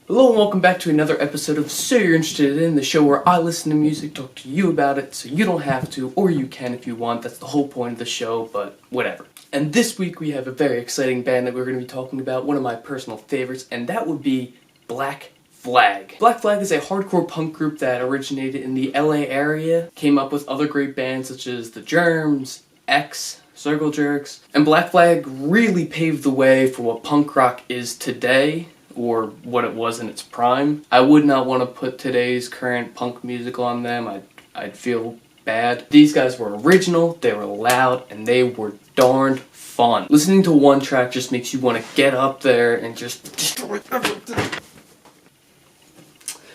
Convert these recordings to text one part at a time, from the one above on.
Hello and welcome back to another episode of So You're Interested In, the show where I listen to music, talk to you about it, so you don't have to, or you can if you want. That's the whole point of the show, but whatever. And this week we have a very exciting band that we're going to be talking about, one of my personal favorites, and that would be Black Flag. Black Flag is a hardcore punk group that originated in the LA area, came up with other great bands such as The Germs, X, Circle Jerks, and Black Flag really paved the way for what punk rock is today, or what it was in its prime. I would not want to put today's current punk music on them. I'd feel bad. These guys were original, they were loud, and they were darned fun. Listening to one track just makes you want to get up there and just destroy everything.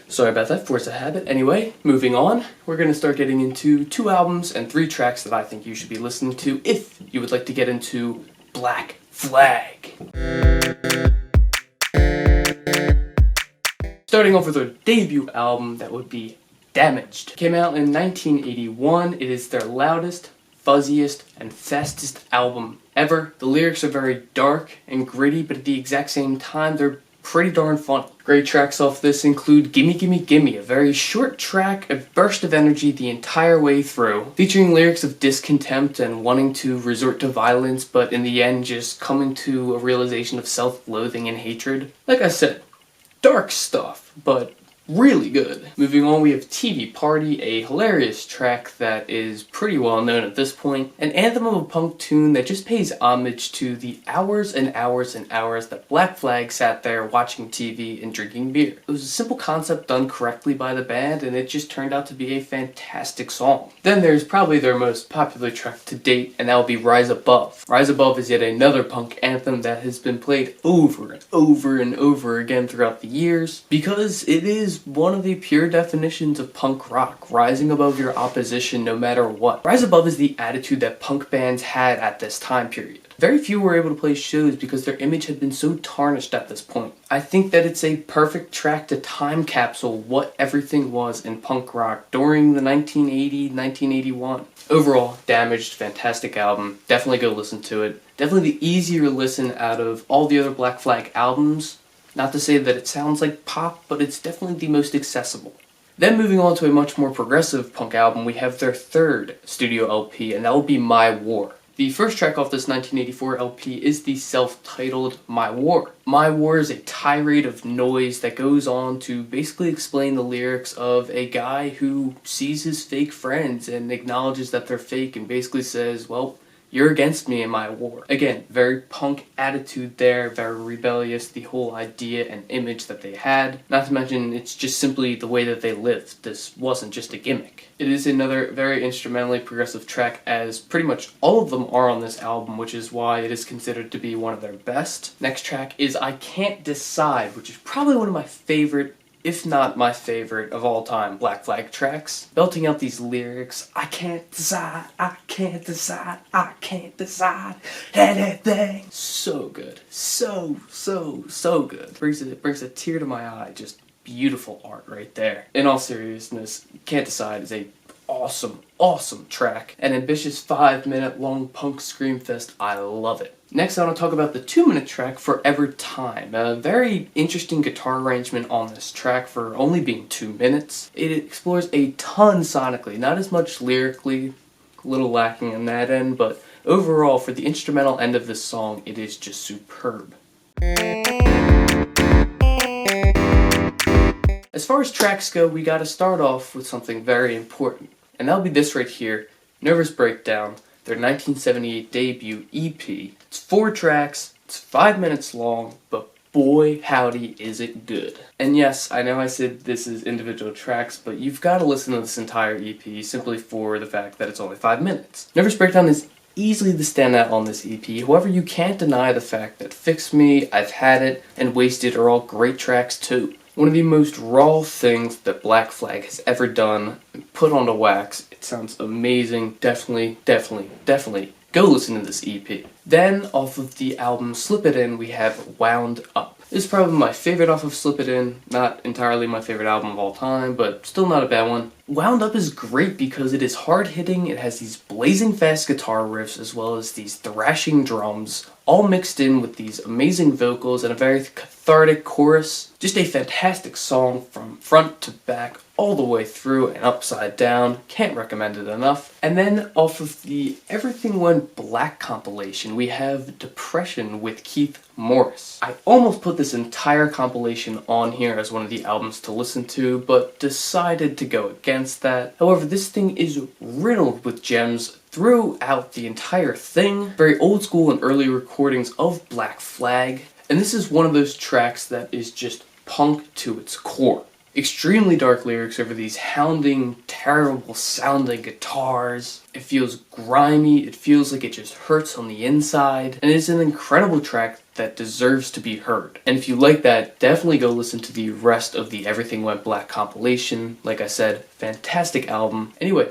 Sorry about that, force of habit. Anyway, moving on, we're going to start getting into 2 albums and 3 tracks that I think you should be listening to if you would like to get into Black Flag. Starting off with their debut album, that would be Damaged. Came out in 1981. It is their loudest, fuzziest, and fastest album ever. The lyrics are very dark and gritty, but at the exact same time, they're pretty darn fun. Great tracks off this include Gimme Gimme Gimme, a very short track, a burst of energy the entire way through, featuring lyrics of discontent and wanting to resort to violence, but in the end just coming to a realization of self-loathing and hatred. Like I said, dark stuff, but really good. Moving on, we have TV Party, a hilarious track that is pretty well known at this point. An anthem of a punk tune that just pays homage to the hours and hours and hours that Black Flag sat there watching TV and drinking beer. It was a simple concept done correctly by the band, and it just turned out to be a fantastic song. Then there's probably their most popular track to date, and that will be Rise Above. Rise Above is yet another punk anthem that has been played over and over and over again throughout the years, because it is one of the pure definitions of punk rock, rising above your opposition no matter what. Rise Above is the attitude that punk bands had at this time period. Very few were able to play shows because their image had been so tarnished at this point. I think that it's a perfect track to time capsule what everything was in punk rock during the 1980-1981. Overall, Damaged, fantastic album. Definitely go listen to it. Definitely the easier listen out of all the other Black Flag albums. Not to say that it sounds like pop, but it's definitely the most accessible. Then moving on to a much more progressive punk album, we have their 3rd studio LP, and that will be My War. The first track off this 1984 LP is the self-titled My War. My War is a tirade of noise that goes on to basically explain the lyrics of a guy who sees his fake friends and acknowledges that they're fake and basically says, well, you're against me in my war. Again, very punk attitude there, very rebellious, the whole idea and image that they had. Not to mention, it's just simply the way that they lived. This wasn't just a gimmick. It is another very instrumentally progressive track, as pretty much all of them are on this album, which is why it is considered to be one of their best. Next track is I Can't Decide, which is probably one of my favorite, if not my favorite of all time, Black Flag tracks. Belting out these lyrics, I can't decide, I can't decide, I can't decide anything. So good. So good. Brings a tear to my eye. Just beautiful art right there. In all seriousness, Can't Decide is a awesome track. An ambitious 5-minute long punk scream fest. I love it. Next, I want to talk about the 2-minute track, Forever Time. A very interesting guitar arrangement on this track for only being 2 minutes. It explores a ton sonically, not as much lyrically, a little lacking in that end, but overall, for the instrumental end of this song, it is just superb. As far as tracks go, we gotta start off with something very important, and that'll be this right here, Nervous Breakdown, their 1978 debut EP. It's 4 tracks, it's 5 minutes long, but boy howdy is it good. And yes, I know I said this is individual tracks, but you've got to listen to this entire EP simply for the fact that it's only 5 minutes. Nervous Breakdown is easily the standout on this EP, however you can't deny the fact that Fix Me, I've Had It, and Wasted are all great tracks too. One of the most raw things that Black Flag has ever done and put onto wax. It sounds amazing. Definitely go listen to this EP. Then, off of the album Slip It In, we have Wound Up. This is probably my favorite off of Slip It In. Not entirely my favorite album of all time, but still not a bad one. Wound Up is great because it is hard-hitting, it has these blazing fast guitar riffs as well as these thrashing drums, all mixed in with these amazing vocals and a very cathartic chorus. Just a fantastic song from front to back, all the way through and upside down. Can't recommend it enough. And then off of the Everything Went Black compilation, we have Depression with Keith Morris. I almost put this entire compilation on here as one of the albums to listen to, but decided to go against that. However, this thing is riddled with gems throughout the entire thing. Very old school and early recordings of Black Flag. And this is one of those tracks that is just punk to its core. Extremely dark lyrics over these hounding, terrible sounding guitars. It feels grimy, it feels like it just hurts on the inside, and it's an incredible track that deserves to be heard. And if you like that, definitely go listen to the rest of the Everything Went Black compilation. Like I said, fantastic album. Anyway,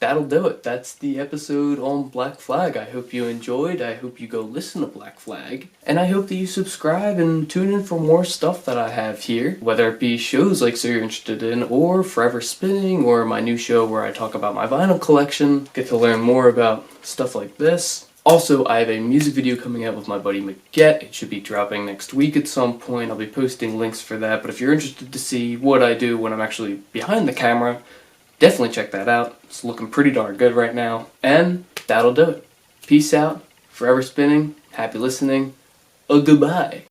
that'll do it. That's the episode on Black Flag. I hope you enjoyed. I hope you go listen to Black Flag. And I hope that you subscribe and tune in for more stuff that I have here. Whether it be shows like So You're Interested In, or Forever Spinning, or my new show where I talk about my vinyl collection. Get to learn more about stuff like this. Also, I have a music video coming out with my buddy Maget. It should be dropping next week at some point. I'll be posting links for that. But if you're interested to see what I do when I'm actually behind the camera, definitely check that out. It's looking pretty darn good right now. And that'll do it. Peace out. Forever Spinning. Happy listening. Goodbye.